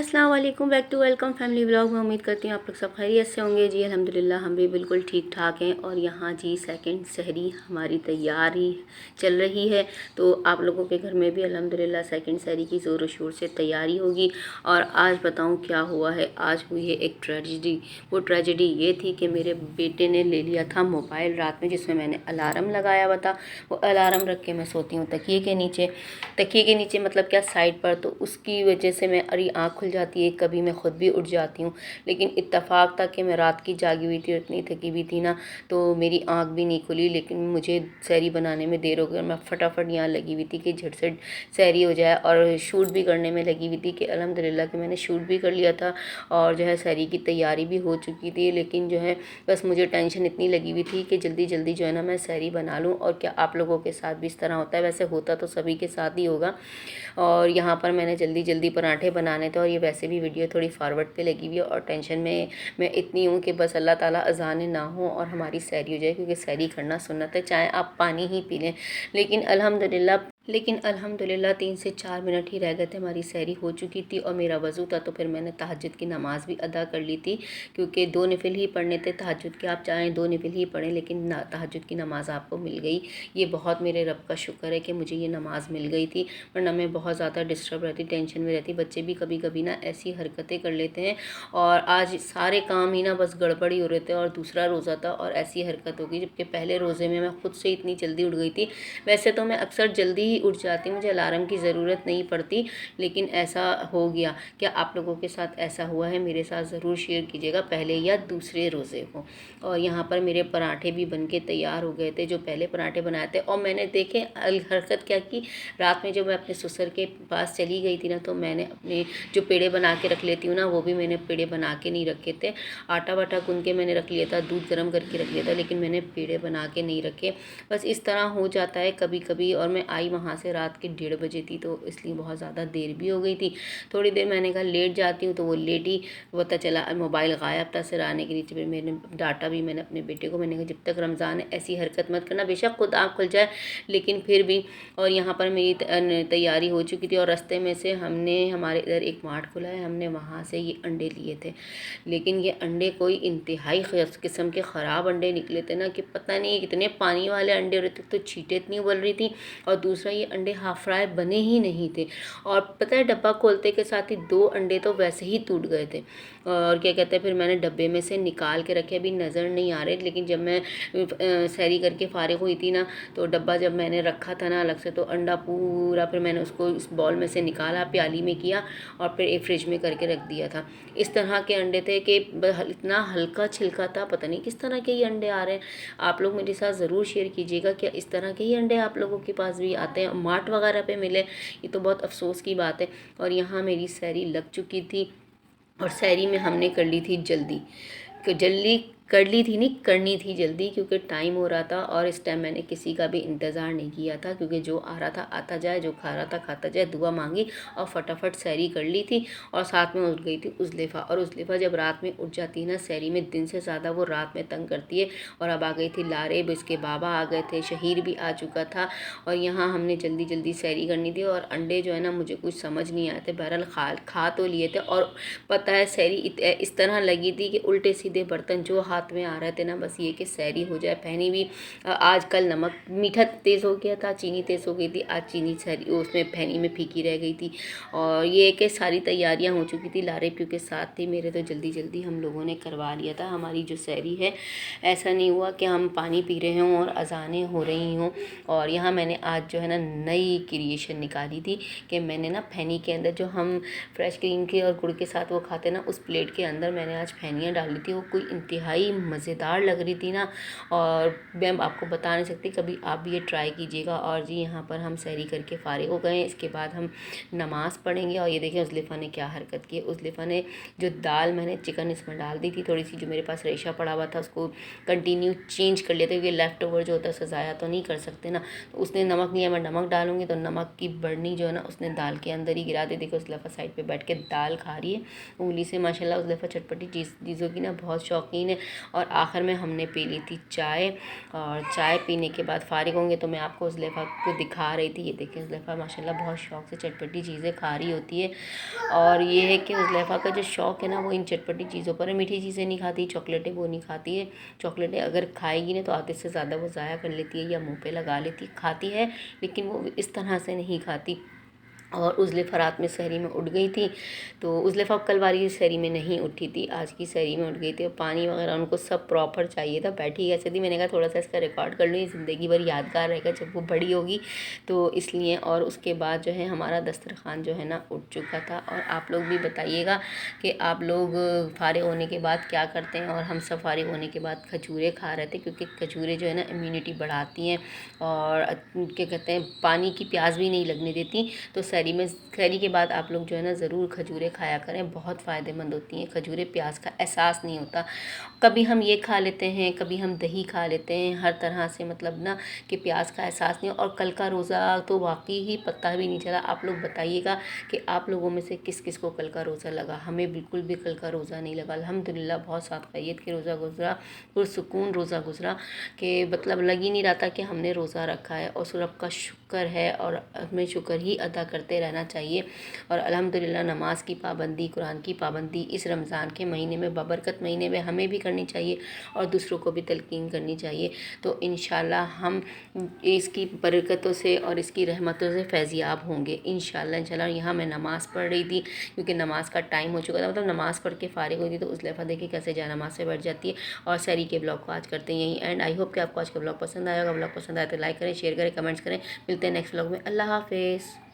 अस्सलाम वालेकुम, back to welcome family vlog में। उम्मीद करती हूँ आप लोग सब खैरियत से होंगे। जी अल्हम्दुलिल्लाह हम भी बिल्कुल ठीक ठाक हैं। और यहाँ जी सेकंड सहरी हमारी तैयार ही चल रही है। तो आप लोगों के घर में भी अल्हम्दुलिल्लाह सेकंड सहरी की ज़ोर शोर से तैयारी होगी। और आज बताऊँ क्या हुआ है। आज हुई है एक ट्रेजेडी। वो ट्रेजेडी ये थी कि मेरे बेटे ने ले लिया था मोबाइल रात में, जिसमें मैंने अलार्म लगाया हुआ था। वो अलार्म रख के मैं सोती हूँ तकिए के नीचे। तकिए के नीचे मतलब क्या, साइड पर। तो उसकी वजह से मैं अरे आँख खुल जाती है, कभी मैं ख़ुद भी उठ जाती हूँ। लेकिन इत्तेफाक था कि मैं रात की जागी हुई थी और इतनी थकी हुई थी ना, तो मेरी आँख भी नहीं खुली। लेकिन मुझे सहरी बनाने में देर हो गई और मैं फटाफट यहाँ लगी हुई थी कि झट से सहरी हो जाए। और शूट भी करने में लगी हुई थी कि अल्हम्दुलिल्लाह कि मैंने शूट भी कर लिया था और जो है सहरी की तैयारी भी हो चुकी थी। लेकिन जो है बस मुझे टेंशन इतनी लगी हुई थी कि जल्दी जल्दी जो है ना मैं सहरी बना लूँ। और क्या आप लोगों के साथ भी इस तरह होता है? वैसे होता तो सभी के साथ ही होगा। और यहाँ पर मैंने जल्दी जल्दी पराठे बनाने थे और ये वैसे भी वीडियो थोड़ी फॉरवर्ड पे लगी हुई है। और टेंशन में मैं इतनी हूँ कि बस अल्लाह ताला अज़ान ना हो और हमारी सहरी हो जाए, क्योंकि सहरी करना सुन्नत है, चाहे आप पानी ही पी लें। लेकिन अल्हम्दुलिल्लाह 3 से 4 मिनट ही रह गए थे, हमारी सहरी हो चुकी थी। और मेरा वज़ू था तो फिर मैंने तहज्जुद की नमाज़ भी अदा कर ली थी, क्योंकि 2 नफिल ही पढ़ने थे तहज्जुद के। आप चाहें 2 नफिल ही पढ़ें, लेकिन तहज्जुद की नमाज़ आपको मिल गई। ये बहुत मेरे रब का शुक्र है कि मुझे ये नमाज़ मिल गई थी, वरना मैं बहुत ज़्यादा डिस्टर्ब रहती, टेंशन में रहती। बच्चे भी कभी कभी ना ऐसी हरकतें कर लेते हैं। और आज सारे काम ही ना बस गड़बड़ ही हो रहे थे और दूसरा रोज़ा था और ऐसी हरकत हो गई, जबकि पहले रोज़े में मैं खुद से इतनी जल्दी उठ गई थी। वैसे तो मैं अक्सर जल्दी ही उठ जाती हूँ, मुझे अलार्म की ज़रूरत नहीं पड़ती, लेकिन ऐसा हो गया। क्या आप लोगों के साथ ऐसा हुआ है? मेरे साथ ज़रूर शेयर कीजिएगा, पहले या दूसरे रोज़े को। और यहाँ पर मेरे पराठे भी बन के तैयार हो गए थे, जो पहले पराठे बनाए थे। और मैंने देखे हरकत क्या की, रात में जब मैं अपने ससुर के पास चली गई थी ना, तो मैंने अपने जो पेड़े बना के रख लेती हूँ ना, वो भी मैंने पेड़े बना के नहीं रखे थे। आटा वाटा गूंद के मैंने रख लिया था, दूध गर्म करके रख लिया था, लेकिन मैंने पेड़े बना के नहीं रखे। बस इस तरह हो जाता है कभी कभी। और मैं आई वहाँ से रात के 1:30 बजे थी, तो इसलिए बहुत ज़्यादा देर भी हो गई थी। थोड़ी देर मैंने कहा लेट जाती हूँ, तो वो लेट ही पता चला मोबाइल गायब था सिराने के नीचे। फिर मैंने डाटा भी मैंने अपने बेटे को, मैंने कहा जब तक रमज़ान है ऐसी हरकत मत करना, बेशक खुद आँख खुल जाए लेकिन फिर भी। और यहाँ पर मेरी तैयारी हो चुकी थी और रास्ते में से हमारे इधर एक मार्ट खुला है, हमने वहाँ से ये अंडे लिए थे। लेकिन ये अंडे कोई इंतहाई किस्म के ख़राब अंडे निकले थे ना, कि पता नहीं कितने पानी वाले अंडे हो रहे थे, तो चीटें इतनी उबल रही थी। और दूसरा ये अंडे हाफ फ्राई बने ही नहीं थे। और पता है डब्बा खोलते के साथ ही 2 अंडे तो वैसे ही टूट गए थे। और क्या कहते हैं, फिर मैंने डब्बे में से निकाल के रखे, अभी नज़र नहीं आ रहे। लेकिन जब मैं सहरी करके फारिग हुई थी ना, तो डब्बा जब मैंने रखा था ना अलग से, तो अंडा पूरा फिर मैंने उसको इस बॉल में से निकाला, प्याली में किया और फिर एक फ्रिज में करके रख दिया था। इस तरह के अंडे थे कि इतना हल्का छिलका था, पता नहीं किस तरह के ये अंडे आ रहे हैं। आप लोग मेरे साथ ज़रूर शेयर कीजिएगा कि इस तरह के ही अंडे आप लोगों के पास भी आते हैं, मार्ट वगैरह पे मिले, ये तो बहुत अफसोस की बात है। और यहाँ मेरी सहरी लग चुकी थी और सहरी में हमने कर ली थी जल्दी कर ली थी, नहीं करनी थी जल्दी, क्योंकि टाइम हो रहा था। और इस टाइम मैंने किसी का भी इंतज़ार नहीं किया था, क्योंकि जो आ रहा था आता जाए, जो खा रहा था खाता जाए। दुआ मांगी और फटाफट सहरी कर ली थी। और साथ में उठ गई थी उज़लेफ़ा। और उज़लेफ़ा जब रात में उठ जाती है ना सहरी में, दिन से ज़्यादा वो रात में तंग करती है। और अब आ गई थी लारेब, इसके बाबा आ गए थे, शहीर भी आ चुका था। और यहाँ हमने जल्दी जल्दी सहरी करनी थी। और अंडे जो है ना मुझे कुछ समझ नहीं आए थे, बहरहाल खा तो लिए थे। और पता है सहरी इस तरह लगी थी कि उल्टे सीधे बर्तन जो हाथ में आ रहे थे ना, बस ये कि सहरी हो जाए। फैनी भी आज कल नमक मीठा तेज़ हो गया था, चीनी तेज़ हो गई थी, आज चीनी सहरी उसमें फैनी में फीकी रह गई थी। और ये कि सारी तैयारियां हो चुकी थी, लारे प्यू के साथ थी मेरे, तो जल्दी जल्दी हम लोगों ने करवा लिया था हमारी जो सहरी है। ऐसा नहीं हुआ कि हम पानी पी रहे हों और अजानें हो रही हों। और यहाँ मैंने आज जो है ना नई क्रिएशन निकाली थी कि मैंने ना फैनी के अंदर, जो हम फ्रेश क्रीम के और गुड़ के साथ वो खाते ना, उस प्लेट के अंदर मैंने आज फैनियाँ डाली थी। वो कोई इंतहाई मज़ेदार लग रही थी ना, और मैं आपको बता नहीं सकती, कभी आप भी ये ट्राई कीजिएगा। और जी यहाँ पर हम सहरी करके फारिग हो गए, इसके बाद हम नमाज़ पढ़ेंगे। और ये देखें उज़लेफ़ा ने क्या हरकत की। उज़लेफ़ा ने जो दाल, मैंने चिकन इसमें डाल दी थी थोड़ी सी, जो मेरे पास रेशा पड़ा हुआ था उसको कंटिन्यू चेंज कर लिया था, क्योंकि लेफ़्ट ओवर जो होता है सजाया तो नहीं कर सकते ना। तो उसने नमक लिया, मैं नमक डालूंगी तो नमक की बर्नी जो है ना उसने दाल के अंदर ही गिरा दी। देखो उज़लेफ़ा साइड पे बैठ के दाल खा रही है उंगली से। माशाल्लाह उज़लेफ़ा चटपटी चीज़ों की ना बहुत शौकीन है। और आखिर में हमने पी ली थी चाय। और चाय पीने के बाद फ़ारिग होंगे तो मैं आपको उज़लेफ़ा को दिखा रही थी। ये देखिए उज़लेफ़ा माशाल्लाह बहुत शौक़ से चटपटी चीज़ें खा रही होती है। और ये है कि उज़लेफ़ा का जो शौक़ है ना वो इन चटपटी चीज़ों पर है। मीठी चीज़ें नहीं खाती, चॉकलेटें वो नहीं खाती है। चॉकलेटें अगर खाएगी ना तो आधे से ज़्यादा वो ज़ाया कर लेती है या मुँह पे लगा लेती है। खाती है लेकिन वो इस तरह से नहीं खाती। और उज़लेफ़ा रात में सहरी में उठ गई थी। तो उज़लेफ़ा कल वाली सहरी में नहीं उठी थी, आज की सहरी में उठ गई थी। और पानी वगैरह उनको सब प्रॉपर चाहिए था। बैठी कैसे थी, मैंने कहा थोड़ा सा इसका रिकॉर्ड कर लूँ, ये ज़िंदगी भर यादगार रहेगा जब वो बड़ी होगी तो इसलिए। और उसके बाद जो है हमारा दस्तरखान जो है ना उठ चुका था। और आप लोग भी बताइएगा कि आप लोग फ़ारिग होने के बाद क्या करते हैं। और हम सब फ़ारिग होने के बाद खजूरें खा रहे थे, क्योंकि खजूरें जो है ना इम्यूनिटी बढ़ाती हैं और क्या कहते हैं पानी की प्यास भी नहीं लगने देती। तो सहरी के बाद आप लोग जो है ना ज़रूर खजूरें खाया करें, बहुत फ़ायदेमंद होती हैं खजूरें। प्यास का एहसास नहीं होता। कभी हम ये खा लेते हैं, कभी हम दही खा लेते हैं, हर तरह से मतलब ना कि प्यास का एहसास नहीं। और कल का रोज़ा तो वाकई ही पता भी नहीं चला। आप लोग बताइएगा कि आप लोगों में से किस किस को कल का रोज़ा लगा। हमें बिल्कुल भी कल का रोज़ा नहीं लगा, अल्हम्दुलिल्लाह बहुत सादक़ियत के रोज़ा गुजरा, पुरसुकून रोज़ा गुजरा कि मतलब लग ही नहीं रहा था कि हमने रोज़ा रखा है। और रब का शुक्र है और हमें शुक्र ही अदा करते रहना चाहिए। और अल्हम्दुलिल्लाह नमाज की पाबंदी, कुरान की पाबंदी इस रमज़ान के महीने में, बबरकत महीने में हमें भी करनी चाहिए और दूसरों को भी तलकीन करनी चाहिए। तो इंशाल्लाह हम इसकी बरकतों से और इसकी रहमतों से फैज़याब होंगे इंशाल्लाह। यहाँ मैं नमाज़ पढ़ रही थी क्योंकि नमाज़ का टाइम हो चुका था, मतलब नमाज़ पढ़ के फ़ारिग हुई थी। तो उज़लेफ़ा देखिए कैसे जा नमाज़ से बैठ जाती है। और सहरी के ब्लॉग को आज करते हैं यहीं एंड। आई होप कि आपको आज का ब्लॉग पसंद आएगा। ब्लॉग पसंद आए तो लाइक करें, शेयर करें, कमेंट्स करें। मिलते हैं नेक्स्ट ब्लॉग में। अल्लाह हाफ़िज़।